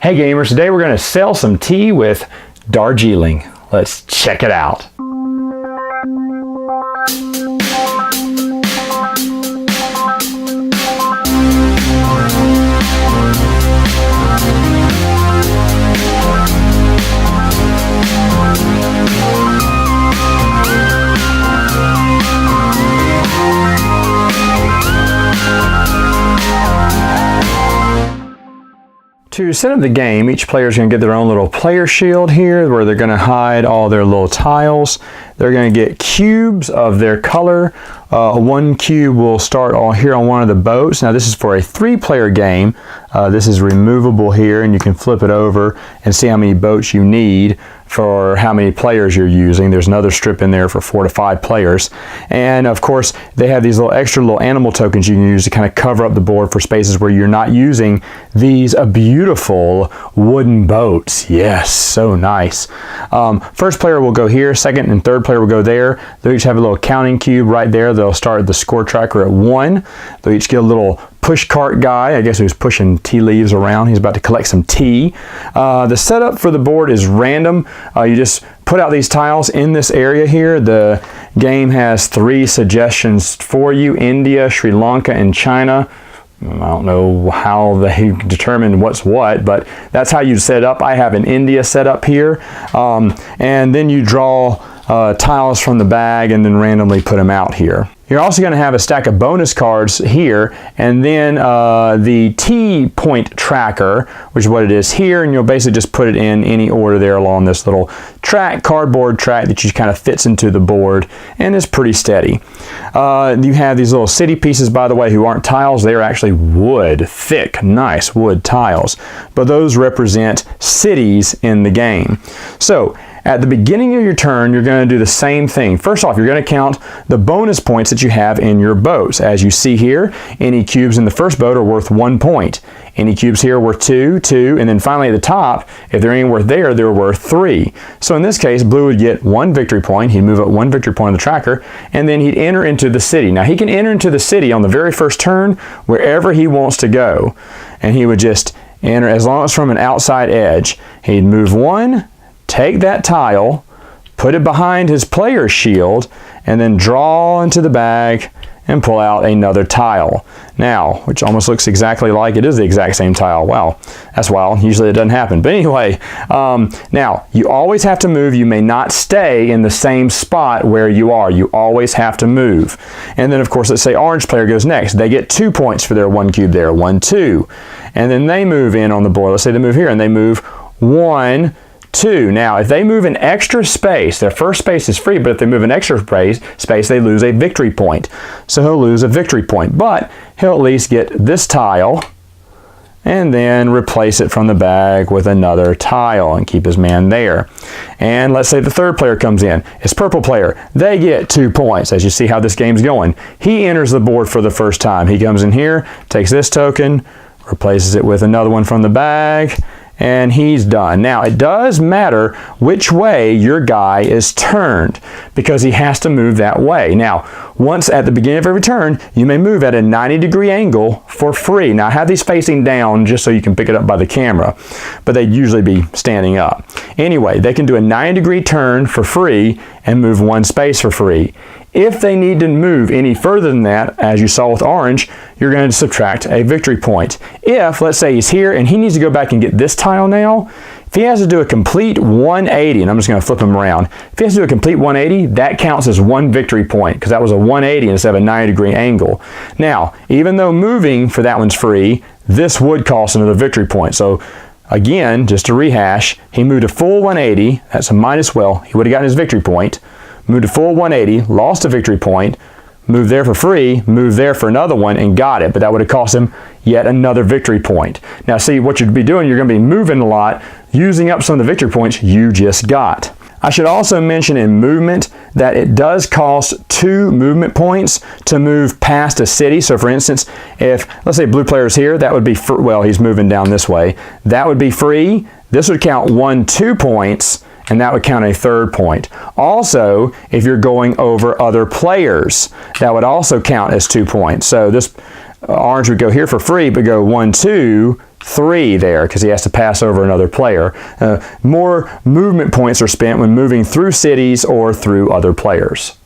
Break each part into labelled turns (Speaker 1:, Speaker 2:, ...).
Speaker 1: Hey gamers, today we're going to sell some tea with Darjeeling. Let's check it out. To set up the game, each player is going to get their own little player shield here where they're going to hide all their little tiles. They're going to get cubes of their color. One cube will start all here on one of the boats. Now this is for a 3-player game. This is removable here and you can flip it over and see how many boats you need for how many players you're using. There's another strip in there for 4 to 5 players. And of course, they have these little extra little animal tokens you can use to kind of cover up the board for spaces where you're not using these beautiful wooden boats. Yes, so nice. First player will go here, second and third player will go there. They'll each have a little counting cube right there. They'll start the score tracker at 1. They'll each get a little push cart guy, I guess, who's pushing tea leaves around. He's about to collect some tea. The setup for the board is random. You just put out these tiles in this area here. The game has 3 suggestions for you: India, Sri Lanka, and China. I don't know how they determine what's what, but that's how you set it up. I have an India set up here. And then you draw tiles from the bag and then randomly put them out here. You're also going to have a stack of bonus cards here, and then the T point tracker, which is what it is here, and you'll basically just put it in any order there along this little track, cardboard track that just kind of fits into the board and is pretty steady. You have these little city pieces, by the way, who aren't tiles. They're actually wood, thick, nice wood tiles, but those represent cities in the game. So at the beginning of your turn, you're going to do the same thing. First off, you're going to count the bonus points that you have in your boats. As you see here, any cubes in the first boat are worth 1 point. Any cubes here are worth 2, 2, and then finally at the top, if there ain't worth there, they're worth 3. So in this case, blue would get 1 victory point. He'd move up 1 victory point on the tracker, and then he'd enter into the city. Now he can enter into the city on the very first turn wherever he wants to go, and he would just enter as long as from an outside edge. He'd move 1, take that tile, put it behind his player shield, and then draw into the bag and pull out another tile. Now, which almost looks exactly like it is the exact same tile. Wow, that's wild. Usually it doesn't happen. But anyway, now you always have to move. You may not stay in the same spot where you are. You always have to move. And then of course, let's say orange player goes next. They get 2 points for their 1 cube there. 1, 2. And then they move in on the board. Let's say they move here and they move 1, 2. Now, if they move an extra space, their first space is free, but if they move an extra space, they lose a victory point. So he'll lose a victory point, but he'll at least get this tile and then replace it from the bag with another tile and keep his man there. And let's say the third player comes in. It's purple player. They get 2 points. As you see how this game's going, he enters the board for the first time. He comes in here, takes this token, replaces it with another one from the bag, and he's done. Now, it does matter which way your guy is turned because he has to move that way. Now, once at the beginning of every turn, you may move at a 90-degree angle for free. Now, I have these facing down just so you can pick it up by the camera, but they'd usually be standing up. Anyway, they can do a 90-degree turn for free and move 1 space for free. If they need to move any further than that, as you saw with orange, you're going to subtract a victory point. If, let's say he's here and he needs to go back and get this tile now, if he has to do a complete 180, and I'm just going to flip him around, if he has to do a complete 180, that counts as 1 victory point because that was a 180 instead of a 90-degree angle. Now, even though moving for that one's free, this would cost another victory point. So again, just to rehash, he moved a full 180, that's a minus, well, he would have gotten his victory point. Moved a full 180, lost a victory point, moved there for free, moved there for another one, and got it. But that would have cost him yet another victory point. Now see, what you'd be doing, you're going to be moving a lot, using up some of the victory points you just got. I should also mention in movement that it does cost 2 movement points to move past a city. So for instance, if, let's say blue player is here, that would be, well, he's moving down this way. That would be free. This would count 1, 2 points. And that would count a 3rd point. Also, if you're going over other players, that would also count as 2 points. So this orange would go here for free, but go 1, 2, 3 there because he has to pass over another player. More movement points are spent when moving through cities or through other players.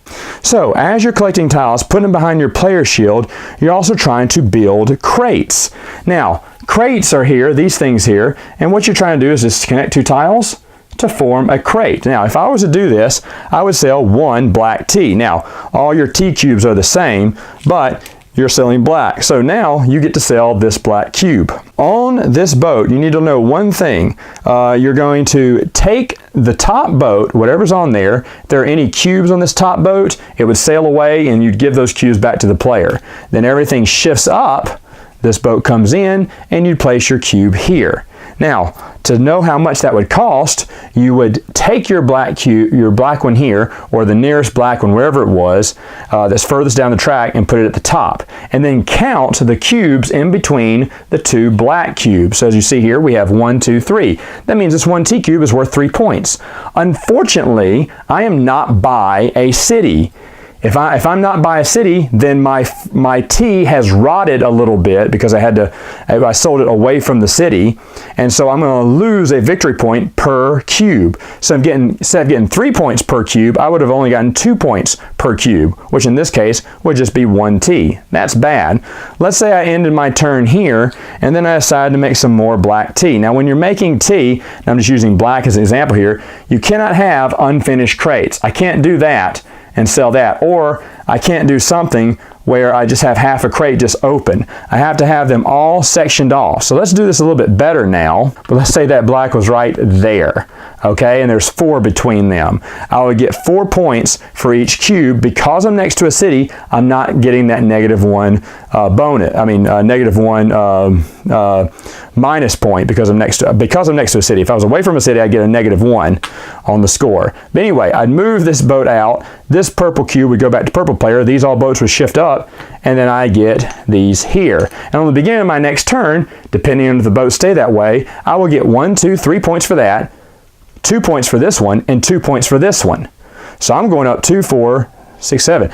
Speaker 1: So as you're collecting tiles, putting them behind your player shield, you're also trying to build crates. Now, crates are here, these things here, and what you're trying to do is just connect 2 tiles to form a crate. Now, if I was to do this, I would sell 1 black tea. Now, all your tea cubes are the same, but you're selling black. So now you get to sell this black cube. On this boat, you need to know one thing. You're going to take the top boat, whatever's on there, if there are any cubes on this top boat, it would sail away and you'd give those cubes back to the player. Then everything shifts up, this boat comes in, and you'd place your cube here. Now, to know how much that would cost, you would take your black cube, your black one here, or the nearest black one, wherever it was, that's furthest down the track, and put it at the top. And then count the cubes in between the 2 black cubes. So as you see here, we have 1, 2, 3. That means this 1 tea cube is worth 3 points. Unfortunately, I am not by a city. If I'm not by a city, then my tea has rotted a little bit because I sold it away from the city, and so I'm going to lose a victory point per cube. So instead of getting 3 points per cube, I would have only gotten 2 points per cube, which in this case would just be 1 tea. That's bad. Let's say I ended my turn here, and then I decided to make some more black tea. Now when you're making tea, and I'm just using black as an example here, you cannot have unfinished crates. I can't do that and sell that, or I can't do something where I just have half a crate just open. I have to have them all sectioned off. So let's do this a little bit better now, but let's say that black was right there, okay, and there's 4 between them. I would get 4 points for each cube. Because I'm next to a city, I'm not getting that -1 bonus. -1 minus point because I'm next to a city. If I was away from a city, I'd get a -1 on the score. But anyway, I'd move this boat out. This purple cube would go back to purple player. These all boats would shift up, and then I get these here. And on the beginning of my next turn, depending on if the boats stay that way, I will get 1, 2, 3 points for that, 2 points for this one, and 2 points for this one. So I'm going up 2, 4, 6, 7.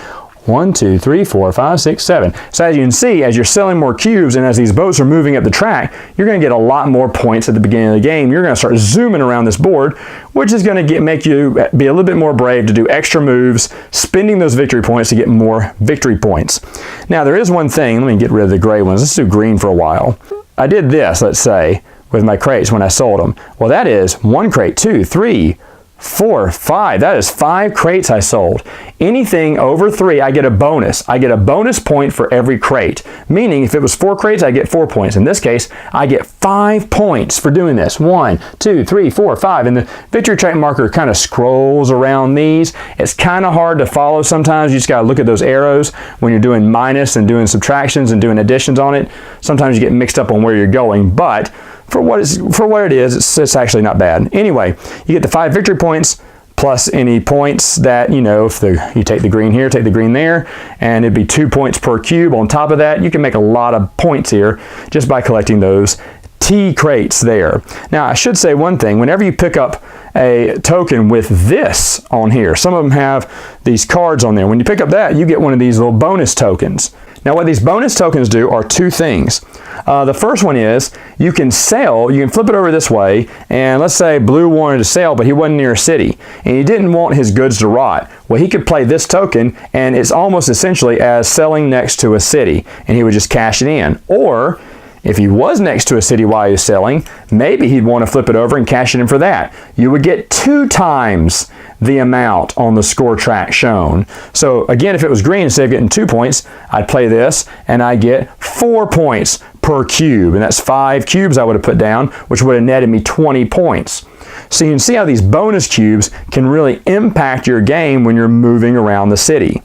Speaker 1: 1, 2, 3, 4, 5, 6, 7. So as you can see, as you're selling more cubes and as these boats are moving up the track, you're going to get a lot more points at the beginning of the game. You're going to start zooming around this board, which is going to make you be a little bit more brave to do extra moves, spending those victory points to get more victory points. Now there is one thing, let me get rid of the gray ones. Let's do green for a while. I did this, let's say, with my crates when I sold them. Well, that is 1 crate, 2, 3, 4, 5. That is 5 crates I sold. Anything over 3, I get a bonus. I get a bonus point for every crate. Meaning, if it was 4 crates, I get 4 points. In this case, I get 5 points for doing this. 1, 2, 3, 4, 5. And the victory track marker kind of scrolls around these. It's kind of hard to follow sometimes. You just got to look at those arrows when you're doing minus and doing subtractions and doing additions on it. Sometimes you get mixed up on where you're going, but for what it is, it's actually not bad. Anyway, you get the 5 victory points plus any points that, you know, if you take the green here, take the green there, and it'd be 2 points per cube. On top of that, you can make a lot of points here just by collecting those tea crates there. Now, I should say one thing. Whenever you pick up a token with this on here, some of them have these cards on there. When you pick up that, you get one of these little bonus tokens. Now, what these bonus tokens do are 2 things. The first one is you can flip it over this way, and let's say Blue wanted to sell, but he wasn't near a city, and he didn't want his goods to rot. Well, he could play this token, and it's almost essentially as selling next to a city, and he would just cash it in. Or if he was next to a city while he was selling, maybe he'd want to flip it over and cash it in for that. You would get 2 times the amount on the score track shown. So again, if it was green, instead of getting 2 points, I'd play this and I get 4 points per cube. And that's 5 cubes I would have put down, which would have netted me 20 points. So you can see how these bonus cubes can really impact your game when you're moving around the city.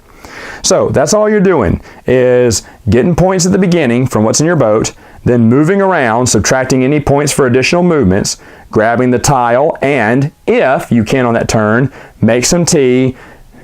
Speaker 1: So that's all you're doing, is getting points at the beginning from what's in your boat, then moving around, subtracting any points for additional movements, grabbing the tile, and if you can on that turn, make some tea,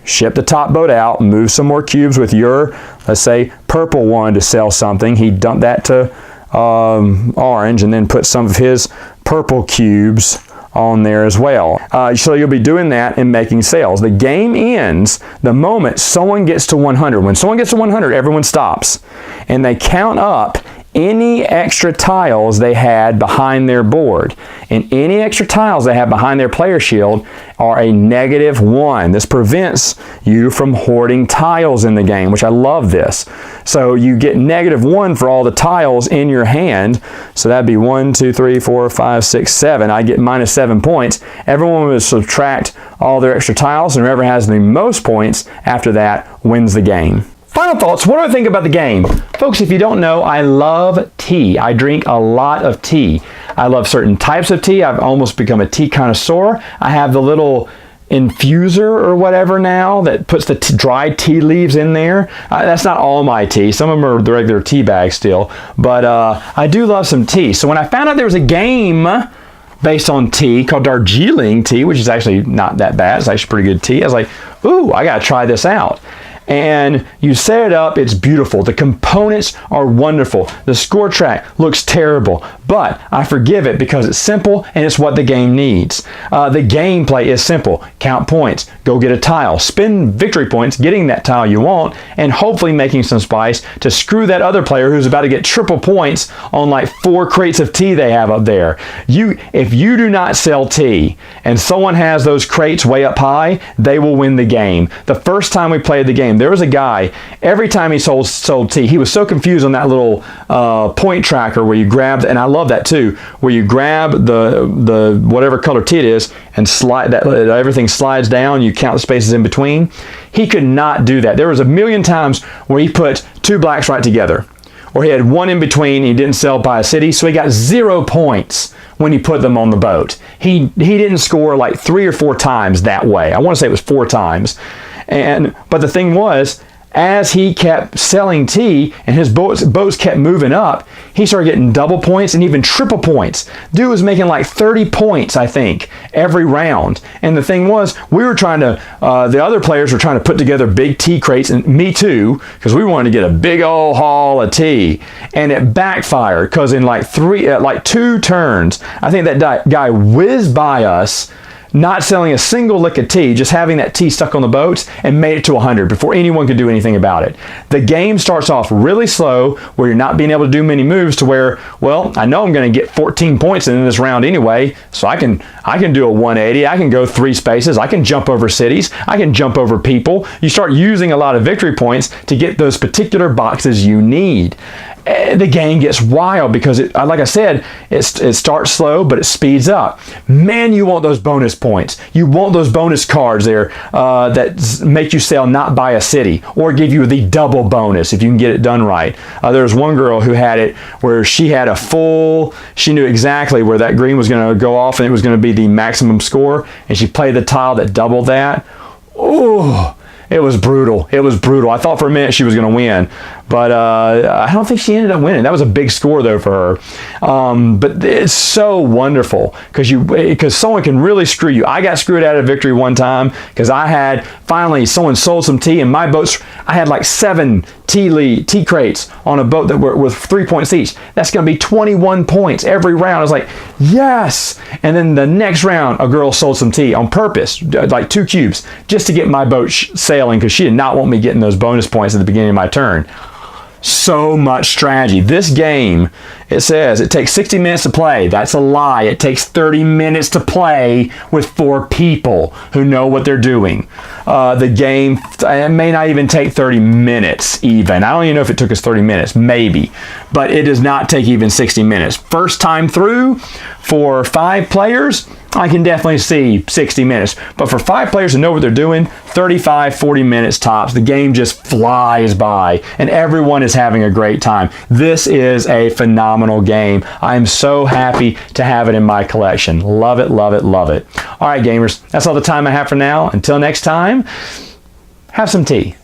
Speaker 1: ship the top boat out, move some more cubes with your, let's say, purple wanted to sell something. He dumped that to orange and then put some of his purple cubes on there as well. So you'll be doing that and making sales. The game ends the moment someone gets to 100. When someone gets to 100, everyone stops and they count up any extra tiles they had behind their board. And any extra tiles they have behind their player shield are a -1. This prevents you from hoarding tiles in the game, which I love this. So you get -1 for all the tiles in your hand. So that'd be 1, 2, 3, 4, 5, 6, 7. I get -7 points. Everyone would subtract all their extra tiles, and whoever has the most points after that wins the game. Final thoughts, what do I think about the game? Folks, if you don't know, I love tea. I drink a lot of tea. I love certain types of tea. I've almost become a tea connoisseur. I have the little infuser or whatever now that puts the dried tea leaves in there. That's not all my tea. Some of them are the regular tea bags still. But I do love some tea. So when I found out there was a game based on tea called Darjeeling tea, which is actually not that bad. It's actually pretty good tea. I was like, ooh, I got to try this out. And you set it up, it's beautiful. The components are wonderful. The score track looks terrible, but I forgive it because it's simple and it's what the game needs. The gameplay is simple. Count points, go get a tile, spend victory points getting that tile you want, and hopefully making some spice to screw that other player who's about to get triple points on like 4 crates of tea they have up there. If you do not sell tea and someone has those crates way up high, they will win the game. The first time we played the game, there was a guy, every time he sold tea, he was so confused on that little point tracker where you grab, and I love that too, where you grab the whatever color tea it is and slide that, everything slides down, you count the spaces in between. He could not do that. There was a million times where he put 2 blacks right together, or he had 1 in between, and he didn't sell by a city, so he got 0 points when he put them on the boat. He didn't score like 3 or 4 times that way. I want to say it was 4 times. But the thing was, as he kept selling tea and his boats kept moving up, he started getting double points and even triple points. Dude was making like 30 points, I think, every round. And the thing was, we were trying to, the other players were trying to put together big tea crates, and me too, because we wanted to get a big old haul of tea. And it backfired because in like 2 turns, I think that guy whizzed by us, not selling a single lick of tea, just having that tea stuck on the boats, and made it to 100 before anyone could do anything about it. The game starts off really slow, where you're not being able to do many moves, to where, well, I know I'm going to get 14 points in this round anyway, so I can do a 180, I can go 3 spaces, I can jump over cities, I can jump over people. You start using a lot of victory points to get those particular boxes you need. The game gets wild because, like I said, it starts slow, but it speeds up. Man, you want those bonus points. You want those bonus cards there that make you sell not by a city, or give you the double bonus if you can get it done right. There was one girl who had it where she had she knew exactly where that green was going to go off, and it was going to be the maximum score, and she played the tile that doubled that. Oh, it was brutal. It was brutal. I thought for a minute she was going to win, but I don't think she ended up winning. That was a big score though for her. But it's so wonderful because someone can really screw you. I got screwed out of victory one time because finally someone sold some tea, and my boats, I had like 7 tea crates on a boat that were with 3 points each. That's going to be 21 points every round. I was like, yes. And then the next round, a girl sold some tea on purpose, like 2 cubes, just to get my boat sailing, because she did not want me getting those bonus points at the beginning of my turn. So much strategy. This game, it says it takes 60 minutes to play. That's a lie. It takes 30 minutes to play with 4 people who know what they're doing. The game, it may not even take 30 minutes even. I don't even know if it took us 30 minutes, maybe. But it does not take even 60 minutes. First time through, for 5 players, I can definitely see 60 minutes. But for 5 players who know what they're doing, 35, 40 minutes tops. The game just flies by, and everyone is having a great time. This is a phenomenal game. I am so happy to have it in my collection. Love it, love it, love it. All right, gamers, that's all the time I have for now. Until next time, have some tea.